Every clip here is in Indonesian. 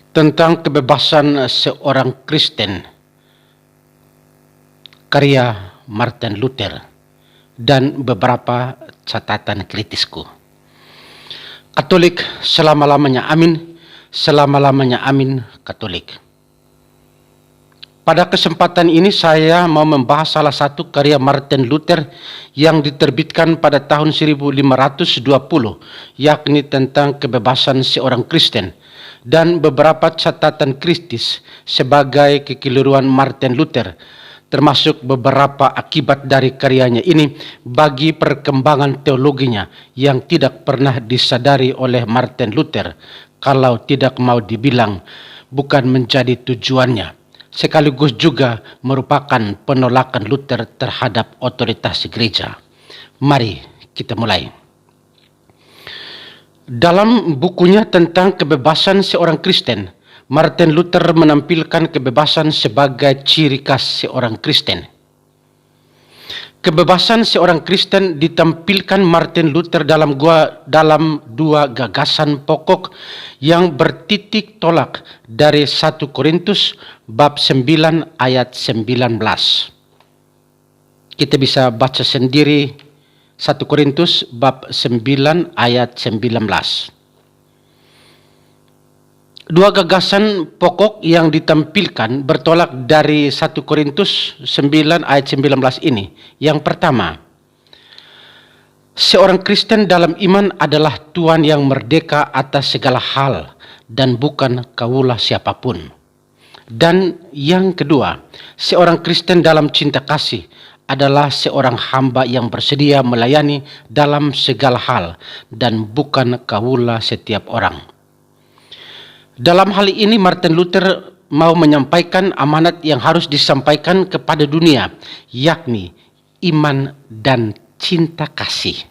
Tentang kebebasan seorang Kristen, karya Martin Luther, dan beberapa catatan kritisku. Katolik selama-lamanya amin, selama-lamanya amin Katolik. Pada kesempatan ini saya mau membahas salah satu karya Martin Luther yang diterbitkan pada tahun 1520, yakni tentang kebebasan seorang Kristen, dan beberapa catatan kritis sebagai kekeliruan Martin Luther, termasuk beberapa akibat dari karyanya ini bagi perkembangan teologinya yang tidak pernah disadari oleh Martin Luther, kalau tidak mau dibilang bukan menjadi tujuannya, sekaligus juga merupakan penolakan Luther terhadap otoritas gereja. Mari kita mulai. Dalam bukunya tentang kebebasan seorang Kristen, Martin Luther menampilkan kebebasan sebagai ciri khas seorang Kristen. Kebebasan seorang Kristen ditampilkan Martin Luther dalam dua gagasan pokok yang bertitik tolak dari 1 Korintus bab 9 ayat 19. Kita bisa baca sendiri 1 Korintus bab 9 ayat 19. Dua gagasan pokok yang ditampilkan bertolak dari 1 Korintus 9 ayat 19 ini. Yang pertama, seorang Kristen dalam iman adalah Tuhan yang merdeka atas segala hal dan bukan kaulah siapapun. Dan yang kedua, seorang Kristen dalam cinta kasih adalah seorang hamba yang bersedia melayani dalam segala hal dan bukan kaulah setiap orang. Dalam hal ini Martin Luther mau menyampaikan amanat yang harus disampaikan kepada dunia, yakni iman dan cinta kasih.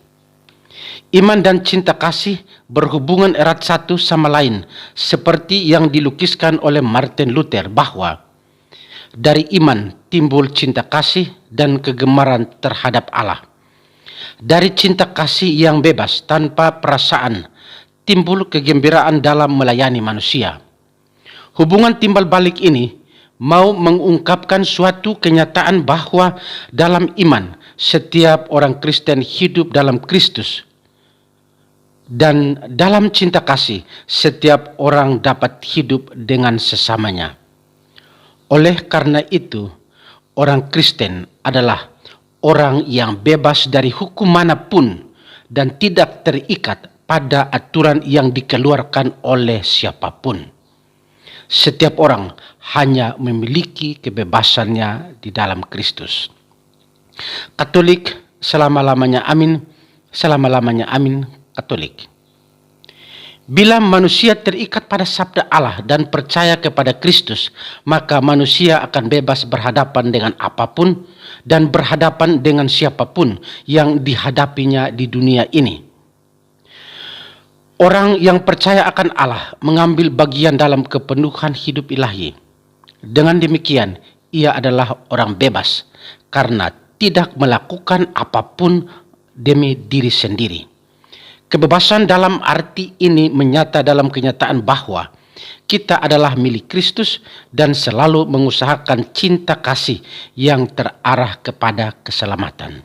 Iman dan cinta kasih berhubungan erat satu sama lain, seperti yang dilukiskan oleh Martin Luther bahwa dari iman timbul cinta kasih dan kegemaran terhadap Allah. Dari cinta kasih yang bebas tanpa perasaan timbul kegembiraan dalam melayani manusia. Hubungan timbal balik ini mau mengungkapkan suatu kenyataan bahwa dalam iman setiap orang Kristen hidup dalam Kristus, dan dalam cinta kasih setiap orang dapat hidup dengan sesamanya. Oleh karena itu, orang Kristen adalah orang yang bebas dari hukum manapun dan tidak terikat pada aturan yang dikeluarkan oleh siapapun. Setiap orang hanya memiliki kebebasannya di dalam Kristus. Katolik selama-lamanya amin, selama-lamanya amin Katolik. Bila manusia terikat pada sabda Allah dan percaya kepada Kristus, maka manusia akan bebas berhadapan dengan apapun dan berhadapan dengan siapapun yang dihadapinya di dunia ini. Orang yang percaya akan Allah mengambil bagian dalam kepenuhan hidup ilahi. Dengan demikian, ia adalah orang bebas karena tidak melakukan apapun demi diri sendiri. Kebebasan dalam arti ini menyata dalam kenyataan bahwa kita adalah milik Kristus dan selalu mengusahakan cinta kasih yang terarah kepada keselamatan.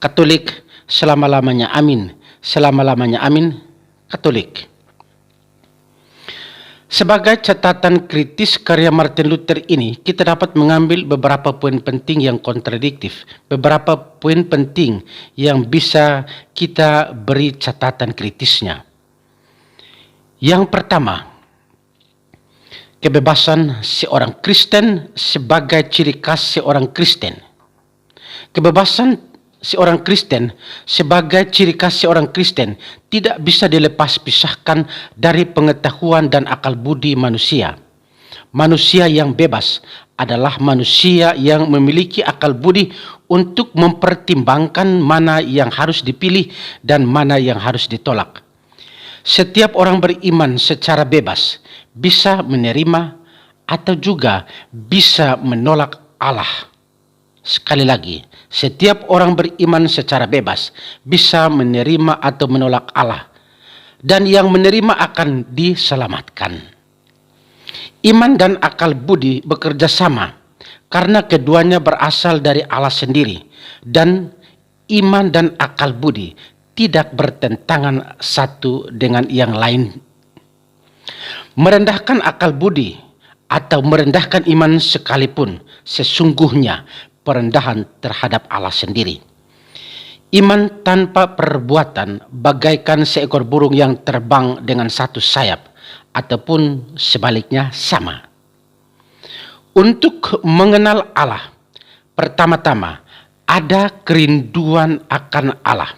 Katolik selama-lamanya amin, selama-lamanya amin Katolik. Sebagai catatan kritis karya Martin Luther ini, kita dapat mengambil beberapa poin penting yang kontradiktif, beberapa poin penting yang bisa kita beri catatan kritisnya. Yang pertama, kebebasan seorang Kristen sebagai ciri khas seorang Kristen. Kebebasan seorang Kristen sebagai ciri khas seorang Kristen tidak bisa dilepas pisahkan dari pengetahuan dan akal budi manusia. Manusia yang bebas adalah manusia yang memiliki akal budi untuk mempertimbangkan mana yang harus dipilih dan mana yang harus ditolak. Setiap orang beriman secara bebas bisa menerima atau juga bisa menolak Allah. Sekali lagi, setiap orang beriman secara bebas bisa menerima atau menolak Allah, dan yang menerima akan diselamatkan. Iman dan akal budi bekerja sama karena keduanya berasal dari Allah sendiri, dan iman dan akal budi tidak bertentangan satu dengan yang lain. Merendahkan akal budi atau merendahkan iman sekalipun sesungguhnya perendahan terhadap Allah sendiri. Iman tanpa perbuatan bagaikan seekor burung yang terbang dengan satu sayap, ataupun sebaliknya sama. Untuk mengenal Allah, pertama-tama ada kerinduan akan Allah,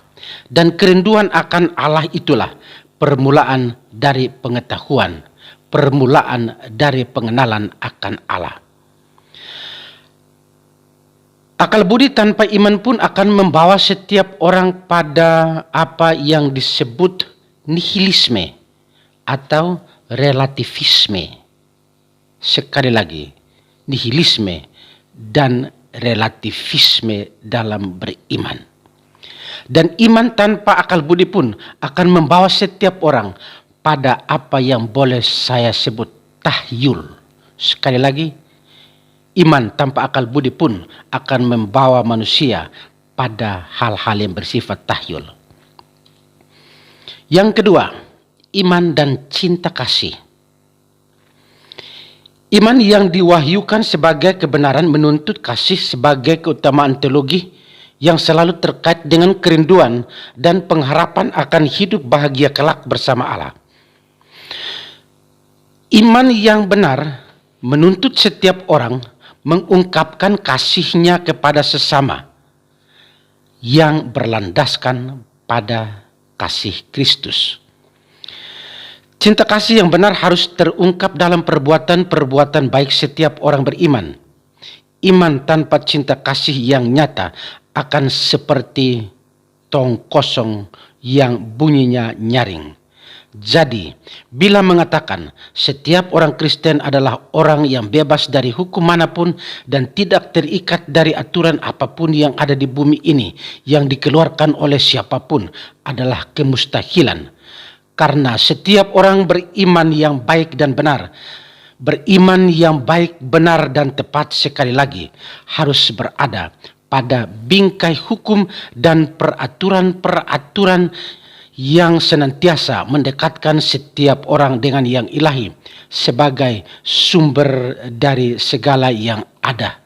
dan kerinduan akan Allah itulah permulaan dari pengetahuan, permulaan dari pengenalan akan Allah. Akal budi tanpa iman pun akan membawa setiap orang pada apa yang disebut nihilisme atau relativisme. Sekali lagi, nihilisme dan relativisme dalam beriman. Dan iman tanpa akal budi pun akan membawa setiap orang pada apa yang boleh saya sebut tahyul. Sekali lagi, iman tanpa akal budi pun akan membawa manusia pada hal-hal yang bersifat tahyul. Yang kedua, iman dan cinta kasih. Iman yang diwahyukan sebagai kebenaran menuntut kasih sebagai keutamaan teologi yang selalu terkait dengan kerinduan dan pengharapan akan hidup bahagia kelak bersama Allah. Iman yang benar menuntut setiap orang mengungkapkan kasihnya kepada sesama yang berlandaskan pada kasih Kristus. Cinta kasih yang benar harus terungkap dalam perbuatan-perbuatan baik setiap orang beriman. Iman tanpa cinta kasih yang nyata akan seperti tong kosong yang bunyinya nyaring. Jadi, bila mengatakan setiap orang Kristen adalah orang yang bebas dari hukum manapun dan tidak terikat dari aturan apapun yang ada di bumi ini yang dikeluarkan oleh siapapun adalah kemustahilan. Karena setiap orang beriman yang baik dan benar, beriman yang baik, benar dan tepat sekali lagi harus berada pada bingkai hukum dan peraturan-peraturan yang senantiasa mendekatkan setiap orang dengan yang ilahi sebagai sumber dari segala yang ada.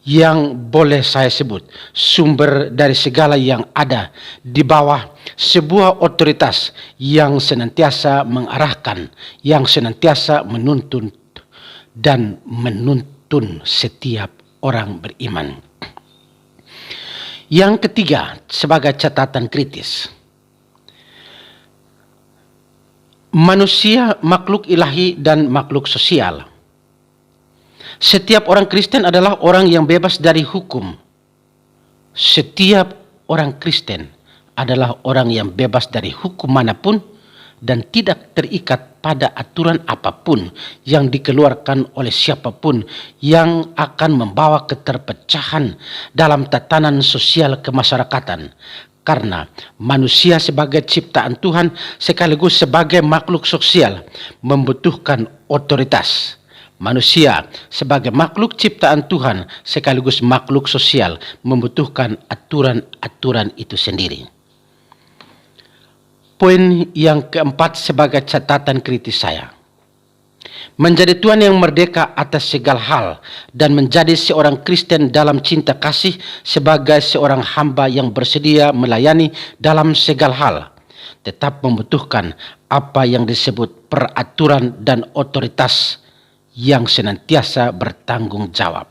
Yang boleh saya sebut sumber dari segala yang ada di bawah sebuah otoritas yang senantiasa mengarahkan, yang senantiasa menuntun dan menuntun setiap orang beriman. Yang ketiga, sebagai catatan kritis. Manusia makhluk ilahi dan makhluk sosial. Setiap orang Kristen adalah orang yang bebas dari hukum. Setiap orang Kristen adalah orang yang bebas dari hukum manapun dan tidak terikat pada aturan apapun yang dikeluarkan oleh siapapun yang akan membawa keterpecahan dalam tatanan sosial kemasyarakatan. Karena manusia sebagai ciptaan Tuhan sekaligus sebagai makhluk sosial membutuhkan otoritas. Manusia sebagai makhluk ciptaan Tuhan sekaligus makhluk sosial membutuhkan aturan-aturan itu sendiri. Poin yang keempat sebagai catatan kritis saya. Menjadi Tuhan yang merdeka atas segala hal dan menjadi seorang Kristen dalam cinta kasih sebagai seorang hamba yang bersedia melayani dalam segala hal tetap membutuhkan apa yang disebut peraturan dan otoritas yang senantiasa bertanggung jawab.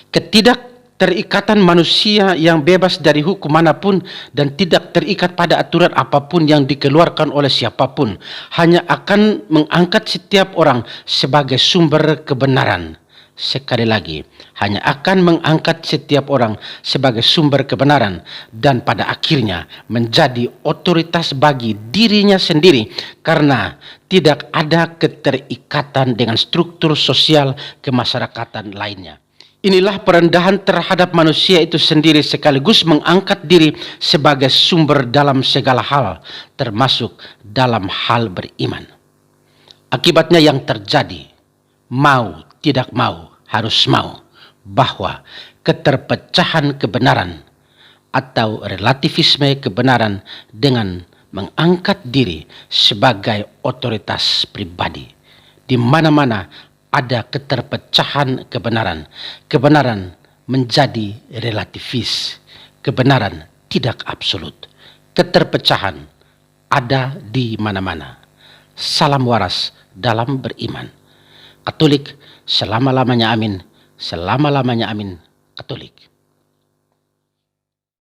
Ketidakterikatan manusia yang bebas dari hukum manapun dan tidak terikat pada aturan apapun yang dikeluarkan oleh siapapun hanya akan mengangkat setiap orang sebagai sumber kebenaran. Sekali lagi, hanya akan mengangkat setiap orang sebagai sumber kebenaran dan pada akhirnya menjadi otoritas bagi dirinya sendiri karena tidak ada keterikatan dengan struktur sosial kemasyarakatan lainnya. Inilah perendahan terhadap manusia itu sendiri sekaligus mengangkat diri sebagai sumber dalam segala hal, termasuk dalam hal beriman. Akibatnya yang terjadi mau tidak mau harus mau bahwa keterpecahan kebenaran atau relativisme kebenaran dengan mengangkat diri sebagai otoritas pribadi. Di mana-mana ada keterpecahan kebenaran, kebenaran menjadi relativis, kebenaran tidak absolut. Keterpecahan ada di mana-mana. Salam waras dalam beriman. Katolik selama-lamanya amin, selama-lamanya amin, Katolik.